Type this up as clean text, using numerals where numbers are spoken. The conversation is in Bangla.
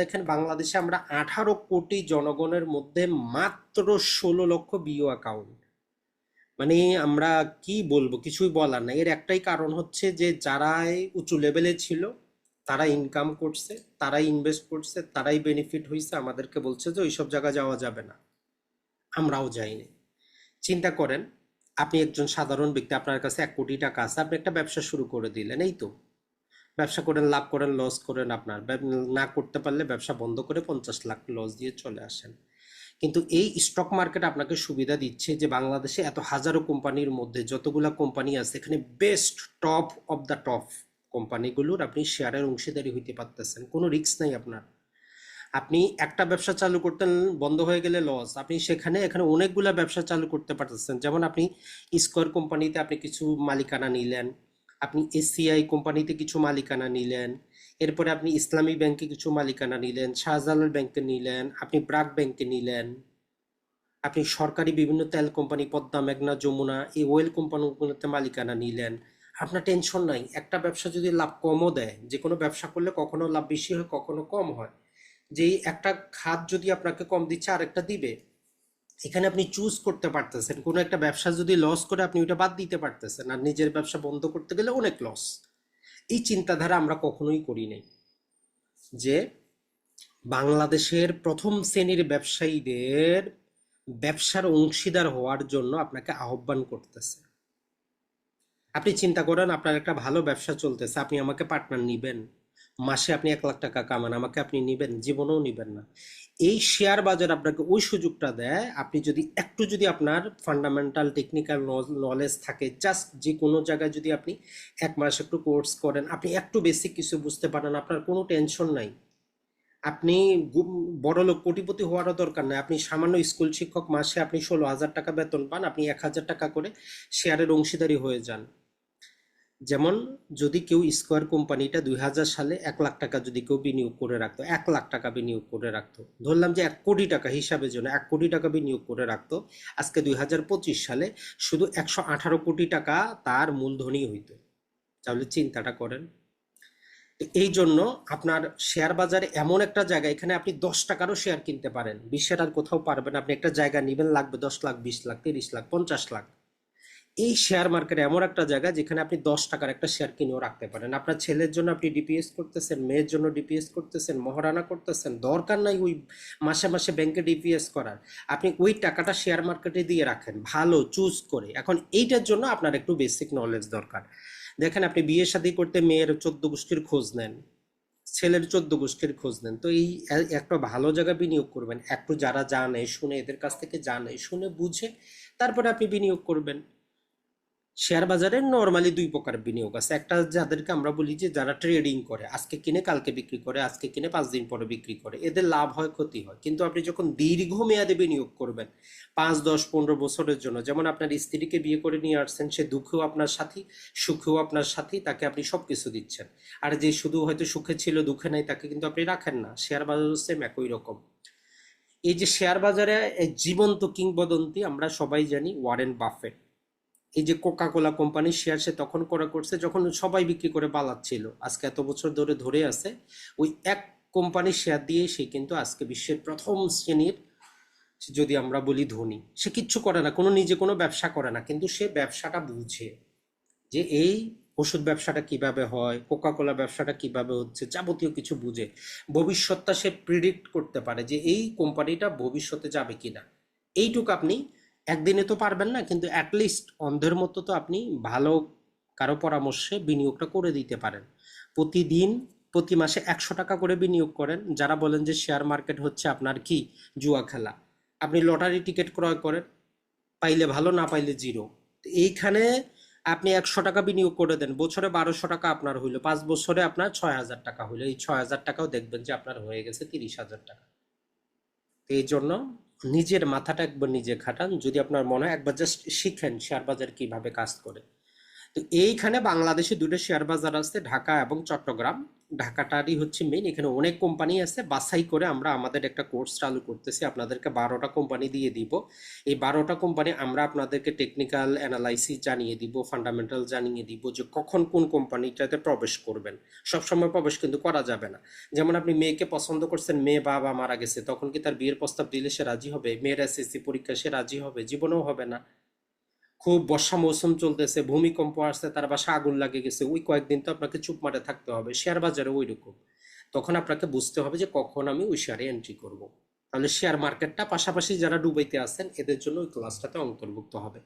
দেখেন বাংলাদেশে আমরা 18 কোটি জনগণের মধ্যে মাত্র 16 লক্ষ বিও অ্যাকাউন্ট। মানে আমরা কি বলবো, কিছুই বলার নাই। এর একটাই কারণ হচ্ছে যে যারাই উঁচু লেভেলে ছিল তারা ইনকাম করছে, তারাই ইনভেস্ট করছে, তারাই বেনিফিট হয়েছে, আমাদেরকে বলছে যে ওইসব জায়গা যাওয়া যাবে না, আমরাও যাইনি। চিন্তা করেন, আপনি একজন সাধারণ ব্যক্তি, আপনার কাছে 1 কোটি টাকা আছে, আপনি একটা ব্যবসা শুরু করে দিলেন, এই তো ব্যবসা করেন, লাভ করেন, লস করেন, আপনার না করতে পারলে ব্যবসা বন্ধ করে 50 লাখ লস দিয়ে চলে আসেন। কিন্তু এই স্টক মার্কেট আপনাকে সুবিধা দিচ্ছে যে বাংলাদেশে এত হাজারো কোম্পানির মধ্যে যতগুলা কোম্পানি আছে এখানে best top of the top কোম্পানিগুলোর আপনি শেয়ারের অংশীদারি হইতে পারতেছেন, কোনো রিস্ক নাই আপনার। আপনি একটা ব্যবসা চালু করতেন, বন্ধ হয়ে গেলে লস, আপনি এখানে অনেকগুলা ব্যবসা চালু করতে পারতেছেন। যেমন আপনি স্কয়ার কোম্পানিতে আপনি কিছু মালিকানা নিলেন, আপনি এসিআই কোম্পানিতে কিছু মালিকানা নিলেন, এরপরে আপনি ইসলামী ব্যাংকে কিছু মালিকানা নিলেন, শাহজালাল ব্যাংকে নিলেন, আপনি ব্রাক ব্যাংকে নিলেন, আপনি সরকারি বিভিন্ন তেল কোম্পানি পদ্মা, মেঘনা, যমুনা, এই অয়েল কোম্পানিগুলোতে মালিকানা নিলেন। আপনার টেনশন নাই। একটা ব্যবসা যদি লাভ কমও দেয়, যে কোনো ব্যবসা করলে কখনো লাভ বেশি হয়, কখনো কম হয়, যেই একটা খাত যদি আপনাকে কম দিচ্ছে আরেকটা দিবে, এখানে আপনি চুজ করতে পারতেছেন। কোনো একটা ব্যবসা যদি লস করে আপনি ওইটা বাদ দিতে পারতেছেন, আর নিজের ব্যবসা বন্ধ করতে গেলে অনেক লস। এই চিন্তাধারা আমরা কখনোই করি নাই যে বাংলাদেশের প্রথম শ্রেণীর ব্যবসায়ীদের ব্যবসার অংশীদার হওয়ার জন্য আপনাকে আহ্বান করতেছে। আপনি চিন্তা করেন, আপনার একটা ভালো ব্যবসা চলতেছে, আপনি আমাকে পার্টনার নিবেন, মাসে আপনি 1 লাখ টাকা কামান, আমাকে আপনি নিবেন? জীবনেও নিবেন না। এই শেয়ার বাজার আপনাকে ওই সুযোগটা দেয়, আপনি যদি একটু যদি আপনার ফান্ডামেন্টাল টেকনিক্যাল নলেজ থাকে, জাস্ট যে কোনো জায়গায় যদি আপনি 1 মাস একটু কোর্স করেন, আপনি একটু বেসিক কিছু বুঝতে পারেন, আপনার কোনো টেনশন নাই। আপনি বড়লোক কোটিপতি হওয়ারও দরকার নাই। আপনি সামান্য স্কুল শিক্ষক, মাসে আপনি 16,000 টাকা বেতন পান, আপনি 1,000 টাকা করে শেয়ারের অংশীদারি হয়ে যান। যেমন যদি কেউ স্কয়ার কোম্পানিটা 2000 সালে 1 লাখ টাকা যদি কেউ বিনিয়োগ করে রাখতো, 1 লাখ টাকা বিনিয়োগ করে রাখতো, ধরলাম যে 1 কোটি টাকা হিসাবের জন্য 1 কোটি টাকা বিনিয়োগ করে রাখতো, আজকে 2025 সালে শুধু 118 কোটি টাকা তার মূলধনই হইতো। তাহলে চিন্তাটা করেন। এই জন্য আপনার শেয়ার বাজারে এমন একটা জায়গা, এখানে আপনি 10 টাকারও শেয়ার কিনতে পারেন, বিশ্বের আর কোথাও পারবেন। আপনি একটা জায়গা নেবেন, লাগবে 10 লাখ, 20 লাখ, 30 লাখ, 50 লাখ। এই শেয়ার মার্কেট এমন একটা জায়গা যেখানে আপনি 10 টাকার একটা শেয়ার কিনেও রাখতে পারেন। আপনার ছেলের জন্য আপনি ডিপিএস করতেছেন, মেয়ের জন্য ডিপিএস করতেছেন, মহারানা করতেছেন, দরকার নাই ওই মাসে মাসে ব্যাংকে ডিপিএস করার। আপনি ওই টাকাটা শেয়ার মার্কেটে দিয়ে রাখেন, ভালো চুজ করে। এখন এইটার জন্য আপনার একটু বেসিক নলেজ দরকার। দেখেন, আপনি বিয়ে শাদী করতে মেয়ের 14 গোষ্ঠীর খোঁজ নেন, ছেলের 14 গোষ্ঠীর খোঁজ নেন, তো এই একটা ভালো জায়গায় বিনিয়োগ করবেন, একটু যারা জানে শুনে, এদের কাছ থেকে জানে শুনে বুঝে তারপরে আপনি বিনিয়োগ করবেন। শেয়ার বাজারে নর্মালি 2 প্রকার বিনিয়োগ আছে। একটা যাদেরকে আমরা বলি যে যারা ট্রেডিং করে, আজকে কিনে কালকে বিক্রি করে, আজকে কিনে 5 দিন পরে বিক্রি করে, এদের লাভ হয় ক্ষতি হয়। কিন্তু আপনি যখন দীর্ঘমেয়াদে বিনিয়োগ করবেন, 5, 10, 15 বছরের জন্য, যেমন আপনার স্ত্রীকে বিয়ে করে নিয়ে আসছেন, সে দুঃখেও আপনার সাথী, সুখেও আপনার সাথী, তাকে আপনি সবকিছু দিচ্ছেন। আর যে শুধু হয়তো সুখে ছিল দুঃখে নাই, তাকে কিন্তু আপনি রাখেন না। শেয়ার বাজার সেম একই রকম। এই যে শেয়ার বাজারে জীবন্ত কিংবদন্তি আমরা সবাই জানি, ওয়ারেন বাফেট। এই যে কোকা কোলা কোম্পানির শেয়ার সে তখন করছে যখন সবাই বিক্রি করে পালাচ্ছিল, আজকে এত বছর ধরে ধরে আছে ওই এক কোম্পানির শেয়ার দিয়ে সে কিন্তু আজকে বিশ্বের প্রথম শ্রেণীর, যদি আমরা বলি ধনী। সে কিচ্ছু করে না, নিজে কোনো ব্যবসা করে না, কিন্তু সে ব্যবসাটা বুঝে যে এই ওষুধ ব্যবসাটা কিভাবে হয়, কোকা কোলা ব্যবসাটা কিভাবে হচ্ছে, যাবতীয় কিছু বুঝে। ভবিষ্যৎটা সে প্রিডিক্ট করতে পারে যে এই কোম্পানিটা ভবিষ্যতে যাবে কিনা। এইটুকু আপনি একদিনে তো পারবেন না, কিন্তু অ্যাটলিস্ট অন্ধের মতো তো আপনি ভালো কারো পরামর্শে বিনিয়োগটা করে দিতে পারেন। প্রতিদিন প্রতি মাসে 100 টাকা করে বিনিয়োগ করেন। যারা বলেন যে শেয়ার মার্কেট হচ্ছে আপনার কি জুয়া খেলা, আপনি লটারি টিকিট ক্রয় করেন, পাইলে ভালো, না পাইলে জিরো। এইখানে আপনি 100 টাকা বিনিয়োগ করে দেন, বছরে 1200 টাকা আপনার হইলো, 5 বছরে আপনার 6,000 টাকা হইলো। এই 6,000 টাকাও দেখবেন যে আপনার হয়ে গেছে 30,000 টাকা। এই জন্য নিজের মাথাটা একবার নিজে খাটান, যদি আপনার মনে হয় একবার জাস্ট শিখেন শেয়ার বাজার কিভাবে কাজ করে। তো এইখানে বাংলাদেশে দুটো শেয়ার বাজার আছে, ঢাকা এবং চট্টগ্রাম। ঢাকাটারই হচ্ছে মেইন। এখানে অনেক কোম্পানি আছে, বাছাই করে আমরা আমাদের একটা কোর্স চালু করতেছি, আপনাদেরকে 12টা কোম্পানি দিয়ে দিব। এই 12টা কোম্পানি আমরা আপনাদেরকে টেকনিক্যাল অ্যানালাইসিস জানিয়ে দিব, ফান্ডামেন্টাল জানিয়ে দিব যে কখন কোন কোম্পানিটাতে প্রবেশ করবেন। সবসময় প্রবেশ কিন্তু করা যাবে না। যেমন আপনি মেয়েকে পছন্দ করছেন, মেয়ে বাবা মারা গেছে, তখন কি তার বিয়ের প্রস্তাব দিলে সে রাজি হবে? মেয়ের এসএসসি পরীক্ষা সে রাজি হবে? জীবনেও হবে না। খুব বর্ষা মৌসুম চলতেছে, ভূমিকম্প আসছে, তার বাসা আগুন লাগে গেছে, ওই কয়েকদিন তো আপনাকে চুপ মারে থাকতে হবে। শেয়ার বাজারে ওই রকম। তখন আপনাকে বুঝতে হবে যে কখন আমি ওই শেয়ারে এন্ট্রি করব। তাহলে শেয়ার মার্কেটটা পাশাপাশি যারা ডুবাইতে আছেন এদের জন্য ওই ক্লাসটাতে অন্তর্ভুক্ত হবে।